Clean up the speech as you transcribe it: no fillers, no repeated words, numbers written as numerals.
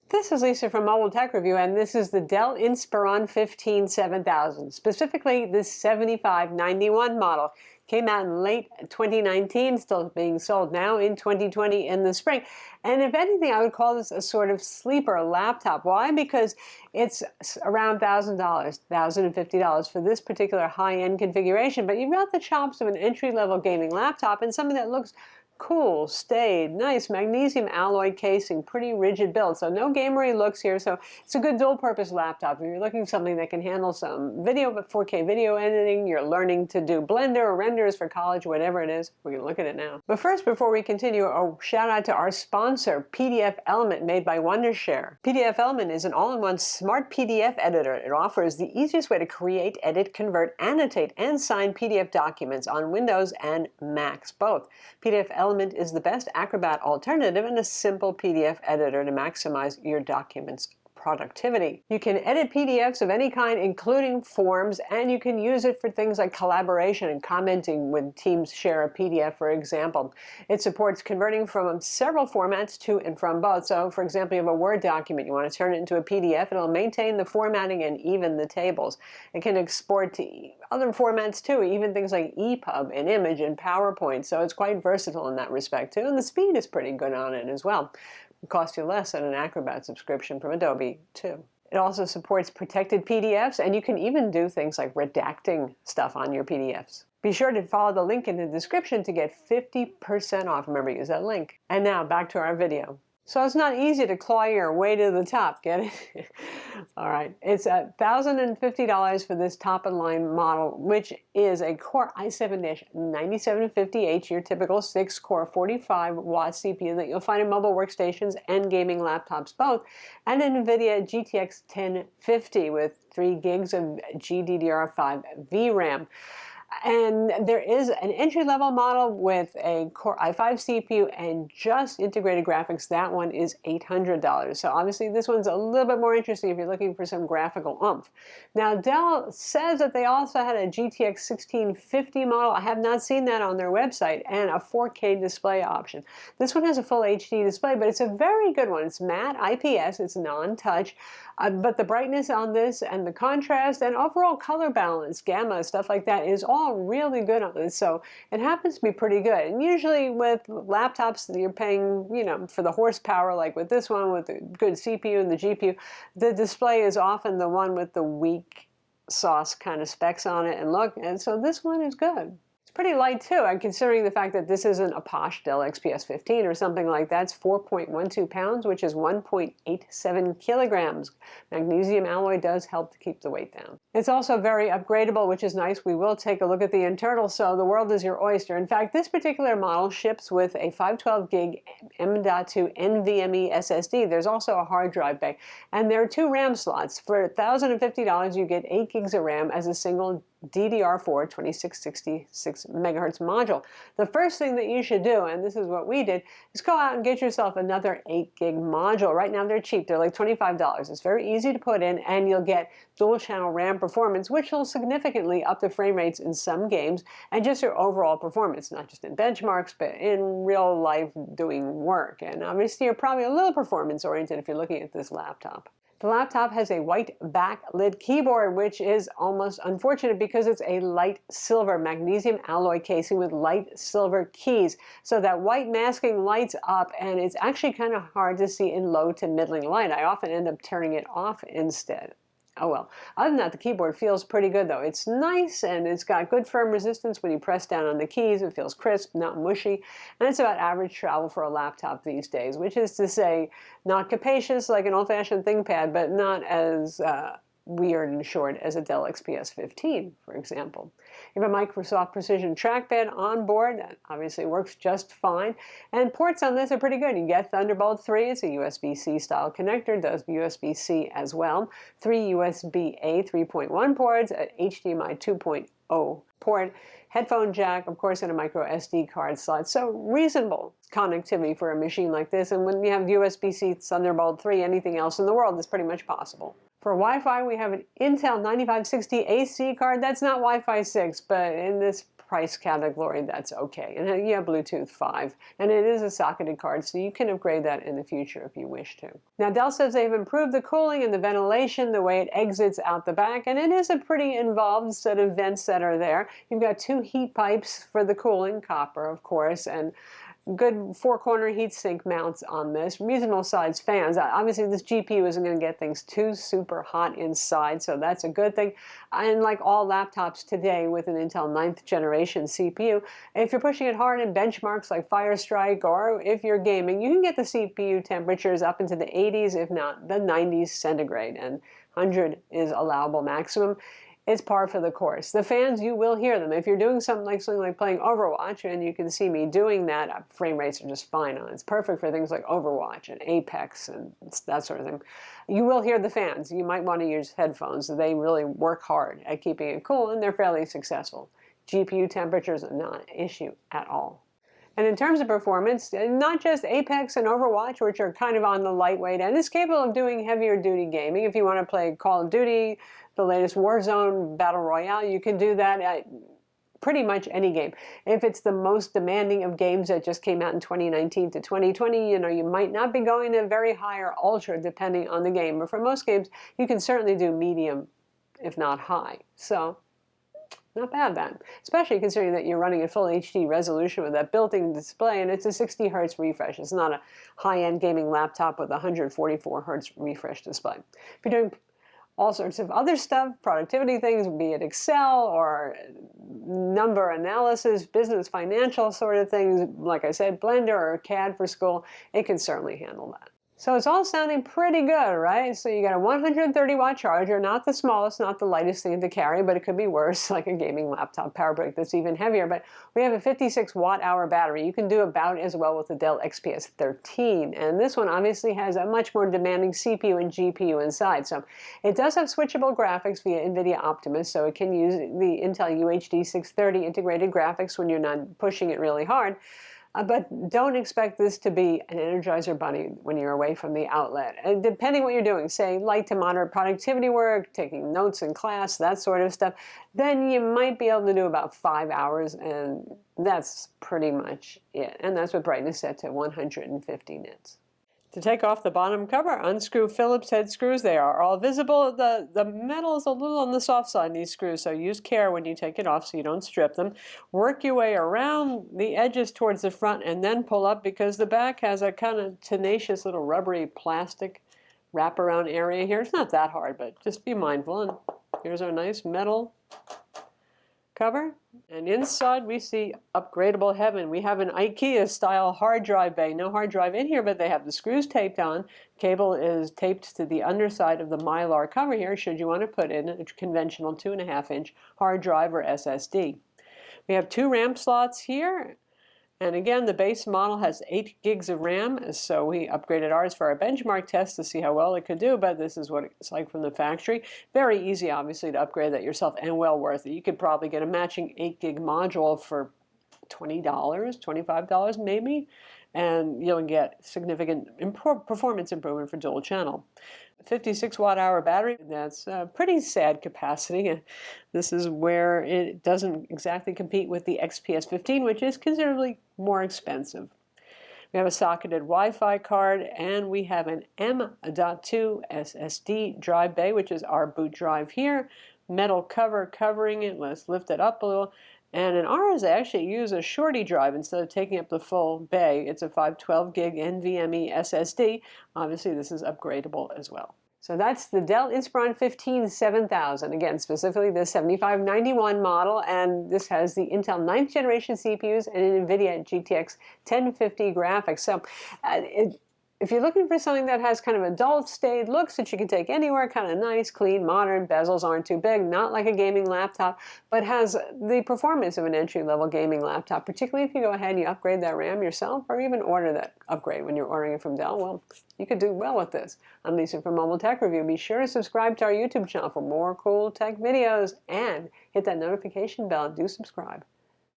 This is Lisa from Mobile Tech Review, and this is the Dell Inspiron 15 7000, specifically this 7591 model. Came out in late 2019, still being sold now in 2020 in the spring. And if anything, I would call this a sort of sleeper laptop. Why? Because it's around $1,000, $1,050 for this particular high-end configuration, but you've got the chops of an entry-level gaming laptop and something that looks cool, staid, nice, magnesium alloy casing, pretty rigid build. So no gamery looks here. So it's a good dual-purpose laptop. If you're looking for something that can handle some video, but 4K video editing, you're learning to do Blender or renders for college, whatever it is, we're going to look at it now. But first, before we continue, a shout out to our sponsor, PDF Element, made by Wondershare. PDF Element is an all-in-one smart PDF editor. It offers the easiest way to create, edit, convert, annotate, and sign PDF documents on Windows and Macs, both. PDF Element is the best Acrobat alternative and a simple PDF editor to maximize your documents' productivity. You can edit PDFs of any kind, including forms, and you can use it for things like collaboration and commenting when teams share a PDF, for example. It supports converting from several formats to and from both. So, for example, you have a Word document, you want to turn it into a PDF, it'll maintain the formatting and even the tables. It can export to other formats too, even things like EPUB and Image and PowerPoint. So it's quite versatile in that respect too, and the speed is pretty good on it as well. It costs you less than an Acrobat subscription from Adobe too. It also supports protected PDFs, and you can even do things like redacting stuff on your PDFs. Be sure to follow the link in the description to get 50% off. Remember, use that link. And now back to our video. So it's not easy to claw your way to the top, get it? All right, it's $1,050 for this top-of-the-line model, which is a Core i7-9750H, your typical 6-core 45-watt CPU that you'll find in mobile workstations and gaming laptops both, and an NVIDIA GTX 1050 with 3 gigs of GDDR5 VRAM. And there is an entry-level model with a Core i5 CPU and just integrated graphics. That one is $800. So obviously this one's a little bit more interesting if you're looking for some graphical oomph. Now Dell says that they also had a GTX 1650 model. I have not seen that on their website, and a 4K display option. This one has a full HD display, but it's a very good one. It's matte IPS, it's non-touch, but the brightness on this and the contrast and overall color balance, gamma, stuff like that is all really good on this, so it happens to be pretty good. And usually with laptops, you're paying, you know, for the horsepower, like with this one with the good CPU and the GPU. The display is often the one with the weak sauce kind of specs on it and look, and so this one is good. Pretty light too, and considering the fact that this isn't a posh Dell XPS 15 or something like that. It's 4.12 pounds, which is 1.87 kilograms. Magnesium alloy does help to keep the weight down. It's also very upgradable, which is nice. We will take a look at the internal, so the world is your oyster. In fact, this particular model ships with a 512 gig M.2 NVMe SSD. There's also a hard drive bay, and there are 2 RAM slots. For $1,050, you get 8 gigs of RAM as a single DDR4 2666 megahertz module. The first thing that you should do, and this is what we did, is go out and get yourself another 8 gig module. Right now they're cheap. They're like $25. It's very easy to put in, and you'll get dual channel RAM performance, which will significantly up the frame rates in some games and just your overall performance, not just in benchmarks, but in real life doing work. And obviously you're probably a little performance oriented if you're looking at this laptop. The laptop has a white backlit keyboard, which is almost unfortunate because it's a light silver magnesium alloy casing with light silver keys. So that white masking lights up, and it's actually kind of hard to see in low to middling light. I often end up turning it off instead. Oh well. Other than that, the keyboard feels pretty good though. It's nice, and it's got good firm resistance when you press down on the keys. It feels crisp, not mushy, and it's about average travel for a laptop these days, which is to say not capacious like an old-fashioned ThinkPad, but not as weird and short as a Dell XPS 15, for example. You have a Microsoft Precision trackpad on board. That obviously works just fine. And ports on this are pretty good. You get Thunderbolt 3. It's a USB-C style connector. Does USB-C as well. 3 USB-A 3.1 ports, an HDMI 2.0 port, headphone jack, of course, and a micro SD card slot. So reasonable connectivity for a machine like this. And when you have USB-C, Thunderbolt 3, anything else in the world is pretty much possible. For Wi-Fi, we have an Intel 9560 AC card. That's not Wi-Fi 6, but in this price category, that's okay. And you have Bluetooth 5, and it is a socketed card, so you can upgrade that in the future if you wish to. Now, Dell says they've improved the cooling and the ventilation, the way it exits out the back, and it is a pretty involved set of vents that are there. You've got 2 heat pipes for the cooling, copper, of course, and good 4-corner heatsink mounts on this, reasonable size fans. Obviously, this GPU isn't going to get things too super hot inside, so that's a good thing. And like all laptops today with an Intel 9th generation CPU, if you're pushing it hard in benchmarks like Firestrike, or if you're gaming, you can get the CPU temperatures up into the 80s, if not the 90s centigrade, and 100 is allowable maximum. It's par for the course. The fans, you will hear them. If you're doing something like playing Overwatch, and you can see me doing that, frame rates are just fine on it. It's perfect for things like Overwatch and Apex and that sort of thing. You will hear the fans. You might want to use headphones. They really work hard at keeping it cool, and they're fairly successful. GPU temperatures are not an issue at all. And in terms of performance, not just Apex and Overwatch, which are kind of on the lightweight end, it's capable of doing heavier duty gaming. If you want to play Call of Duty, the latest Warzone Battle Royale, you can do that at pretty much any game. If it's the most demanding of games that just came out in 2019 to 2020, you might not be going to very high or ultra depending on the game. But for most games, you can certainly do medium, if not high. So not bad then, especially considering that you're running at full HD resolution with that built-in display, and it's a 60 hertz refresh. It's not a high-end gaming laptop with a 144 hertz refresh display. If you're doing all sorts of other stuff, productivity things, be it Excel or number analysis, business, financial sort of things, like I said, Blender or CAD for school, it can certainly handle that. So it's all sounding pretty good, right? So you got a 130-watt charger, not the smallest, not the lightest thing to carry, but it could be worse, like a gaming laptop power brick that's even heavier. But we have a 56-watt-hour battery. You can do about as well with the Dell XPS 13. And this one obviously has a much more demanding CPU and GPU inside. So it does have switchable graphics via NVIDIA Optimus, so it can use the Intel UHD 630 integrated graphics when you're not pushing it really hard. But don't expect this to be an Energizer Bunny when you're away from the outlet. And depending what you're doing, say light to moderate productivity work, taking notes in class, that sort of stuff, then you might be able to do about 5 hours, and that's pretty much it. And that's with brightness set to 150 nits. To take off the bottom cover, unscrew Phillips head screws. They are all visible. The metal is a little on the soft side in these screws, so use care when you take it off so you don't strip them. Work your way around the edges towards the front and then pull up, because the back has a kind of tenacious little rubbery plastic wraparound area here. It's not that hard, but just be mindful. And here's our nice metal cover, and inside we see upgradable heaven. We have an IKEA style hard drive bay. No hard drive in here, but they have the screws taped on. Cable is taped to the underside of the Mylar cover here, should you want to put in a conventional 2.5-inch hard drive or SSD. We have 2 RAM slots here. And again, the base model has 8 gigs of RAM, so we upgraded ours for our benchmark test to see how well it could do, but this is what it's like from the factory. Very easy, obviously, to upgrade that yourself, and well worth it. You could probably get a matching 8-gig module for $20, $25 maybe, and you'll get significant performance improvement for dual channel. 56-watt-hour battery, that's a pretty sad capacity. This is where it doesn't exactly compete with the XPS 15, which is considerably more expensive. We have a socketed Wi-Fi card, and we have an M.2 SSD drive bay, which is our boot drive here. Metal cover covering it. Let's lift it up a little. And in ours, I actually use a shorty drive instead of taking up the full bay. It's a 512 gig NVMe SSD. Obviously, this is upgradable as well. So that's the Dell Inspiron 15 7000. Again, specifically the 7591 model, and this has the Intel 9th generation CPUs and an NVIDIA GTX 1050 graphics. So if you're looking for something that has kind of adult staid looks that you can take anywhere, kind of nice, clean, modern, bezels aren't too big, not like a gaming laptop, but has the performance of an entry-level gaming laptop, particularly if you go ahead and you upgrade that RAM yourself, or even order that upgrade when you're ordering it from Dell, well, you could do well with this. I'm Lisa from Mobile Tech Review. Be sure to subscribe to our YouTube channel for more cool tech videos, and hit that notification bell. Do subscribe.